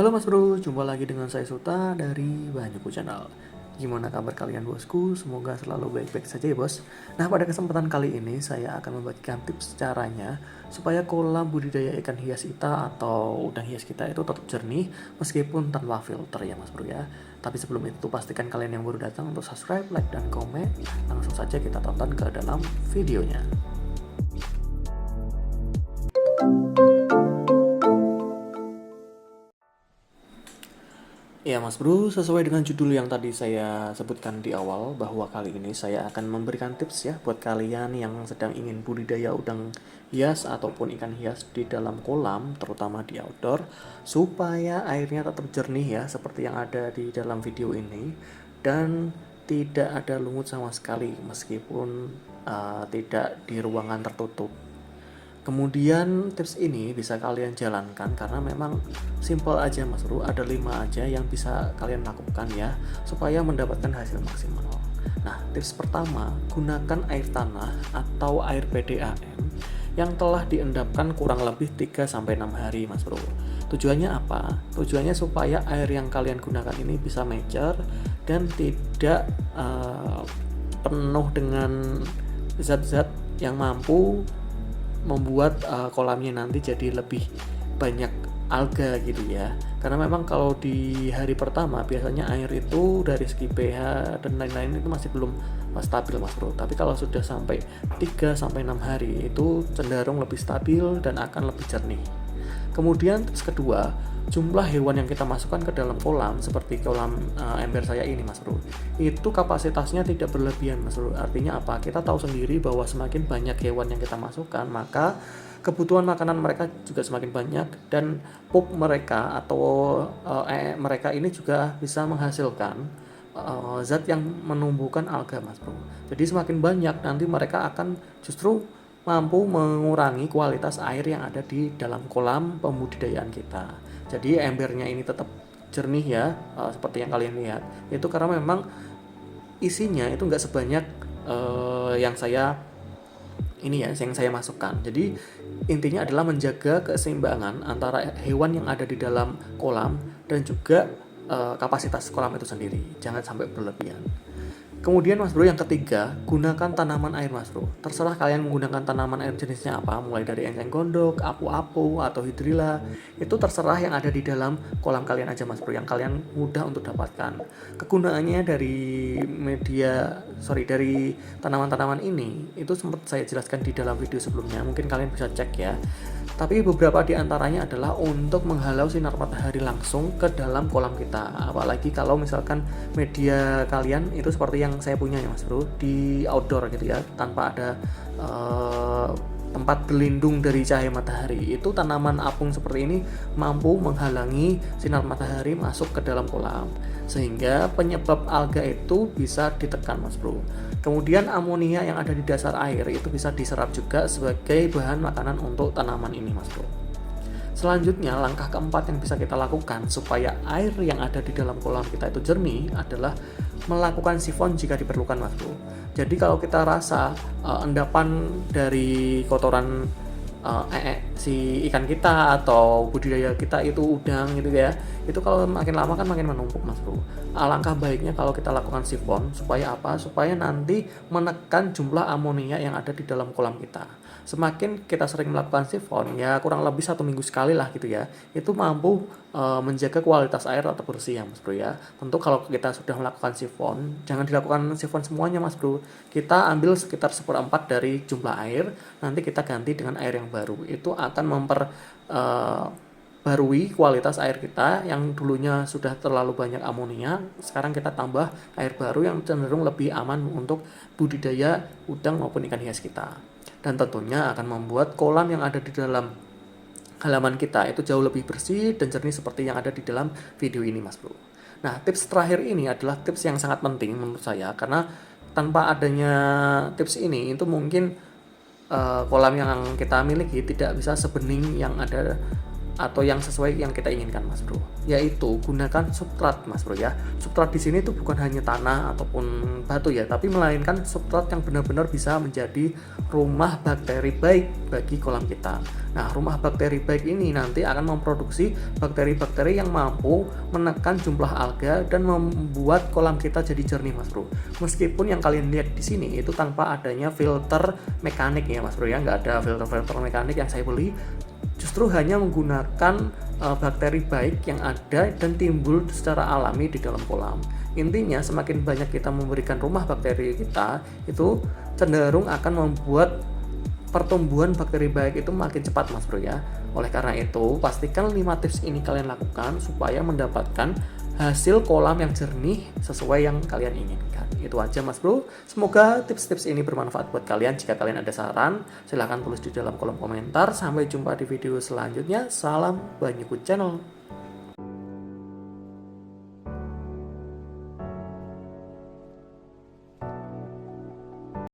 Halo Mas Bro, jumpa lagi dengan saya Suta dari Banyuku Channel. Gimana kabar kalian bosku? Semoga selalu baik-baik saja ya bos. Nah pada kesempatan kali ini saya akan membagikan tips caranya supaya kolam budidaya ikan hias kita atau udang hias kita itu tetap jernih meskipun tanpa filter ya Mas Bro ya. Tapi sebelum itu pastikan kalian yang baru datang untuk subscribe, like, dan komen. Langsung saja kita tonton ke dalam videonya. Ya Mas Bro, sesuai dengan judul yang tadi saya sebutkan di awal bahwa kali ini saya akan memberikan tips ya buat kalian yang sedang ingin budidaya udang hias ataupun ikan hias di dalam kolam, terutama di outdoor, supaya airnya tetap jernih ya seperti yang ada di dalam video ini dan tidak ada lungut sama sekali meskipun tidak di ruangan tertutup. Kemudian tips ini bisa kalian jalankan karena memang simple aja Mas Bro, ada 5 aja yang bisa kalian lakukan ya supaya mendapatkan hasil maksimal. Nah, tips pertama, gunakan air tanah atau air PDAM yang telah diendapkan kurang lebih 3-6 hari Mas Bro. Tujuannya apa? Tujuannya supaya air yang kalian gunakan ini bisa mature dan tidak penuh dengan zat-zat yang mampu membuat kolamnya nanti jadi lebih banyak alga gitu ya. Karena memang kalau di hari pertama biasanya air itu dari segi pH dan lain-lain itu masih belum stabil Mas Bro. Tapi kalau sudah sampai 3-6 hari itu cenderung lebih stabil dan akan lebih jernih. Kemudian tips kedua, jumlah hewan yang kita masukkan ke dalam kolam seperti kolam ember saya ini Mas Bro, itu kapasitasnya tidak berlebihan Mas Bro. Artinya apa? Kita tahu sendiri bahwa semakin banyak hewan yang kita masukkan, maka kebutuhan makanan mereka juga semakin banyak dan pup mereka atau mereka ini juga bisa menghasilkan zat yang menumbuhkan alga Mas Bro. Jadi semakin banyak nanti mereka akan justru mampu mengurangi kualitas air yang ada di dalam kolam pembudidayaan kita. Jadi embernya ini tetap jernih ya, seperti yang kalian lihat. Itu karena memang isinya itu nggak sebanyak yang saya masukkan. Jadi intinya adalah menjaga keseimbangan antara hewan yang ada di dalam kolam dan juga kapasitas kolam itu sendiri. Jangan sampai berlebihan. Kemudian Mas Bro yang ketiga, gunakan tanaman air Mas Bro. Terserah kalian menggunakan tanaman air jenisnya apa, mulai dari enceng gondok, apu-apu, atau hidrilla. Itu terserah yang ada di dalam kolam kalian aja Mas Bro, yang kalian mudah untuk dapatkan. Kegunaannya dari tanaman-tanaman ini, itu sempat saya jelaskan di dalam video sebelumnya, mungkin kalian bisa cek ya. Tapi beberapa di antaranya adalah untuk menghalau sinar matahari langsung ke dalam kolam kita. Apalagi kalau misalkan media kalian itu seperti yang saya punya ya Mas Bro, di outdoor gitu ya, tanpa ada tempat berlindung dari cahaya matahari. Itu tanaman apung seperti ini mampu menghalangi sinar matahari masuk ke dalam kolam, sehingga penyebab alga itu bisa ditekan Mas Bro. Kemudian amonia yang ada di dasar air itu bisa diserap juga sebagai bahan makanan untuk tanaman ini Mas Bro. Selanjutnya, langkah keempat yang bisa kita lakukan supaya air yang ada di dalam kolam kita itu jernih adalah melakukan sifon jika diperlukan Mas Bro. Jadi kalau kita rasa endapan dari kotoran si ikan kita atau budidaya kita itu udang gitu ya, itu kalau makin lama kan makin menumpuk Mas Bro. Alangkah baiknya kalau kita lakukan sifon supaya apa? Supaya nanti menekan jumlah amonia yang ada di dalam kolam kita. Semakin kita sering melakukan sifon, ya kurang lebih 1 minggu sekali lah gitu ya, itu mampu menjaga kualitas air tetap bersih ya Mas Bro ya. Tentu kalau kita sudah melakukan sifon, jangan dilakukan sifon semuanya Mas Bro. Kita ambil sekitar 1/4 dari jumlah air, nanti kita ganti dengan air yang baru. Itu akan barui kualitas air kita yang dulunya sudah terlalu banyak amonia, sekarang kita tambah air baru yang cenderung lebih aman untuk budidaya udang maupun ikan hias kita. Dan tentunya akan membuat kolam yang ada di dalam halaman kita itu jauh lebih bersih dan jernih seperti yang ada di dalam video ini Mas Bro. Nah, tips terakhir ini adalah tips yang sangat penting menurut saya, karena tanpa adanya tips ini itu mungkin kolam yang kita miliki tidak bisa sebening yang ada atau yang sesuai yang kita inginkan Mas Bro, yaitu gunakan substrat Mas Bro ya. Substrat di sini tuh bukan hanya tanah ataupun batu ya, tapi melainkan substrat yang benar-benar bisa menjadi rumah bakteri baik bagi kolam kita. Nah, rumah bakteri baik ini nanti akan memproduksi bakteri-bakteri yang mampu menekan jumlah alga dan membuat kolam kita jadi jernih Mas Bro. Meskipun yang kalian lihat di sini itu tanpa adanya filter mekanik ya Mas Bro ya, nggak ada filter-filter mekanik yang saya beli, justru hanya menggunakan bakteri baik yang ada dan timbul secara alami di dalam kolam. Intinya semakin banyak kita memberikan rumah bakteri kita, itu cenderung akan membuat pertumbuhan bakteri baik itu makin cepat Mas Bro ya. Oleh karena itu, pastikan 5 tips ini kalian lakukan supaya mendapatkan hasil kolam yang jernih sesuai yang kalian inginkan. Itu aja Mas Bro. Semoga tips-tips ini bermanfaat buat kalian. Jika kalian ada saran, silahkan tulis di dalam kolom komentar. Sampai jumpa di video selanjutnya. Salam Banyuku Channel.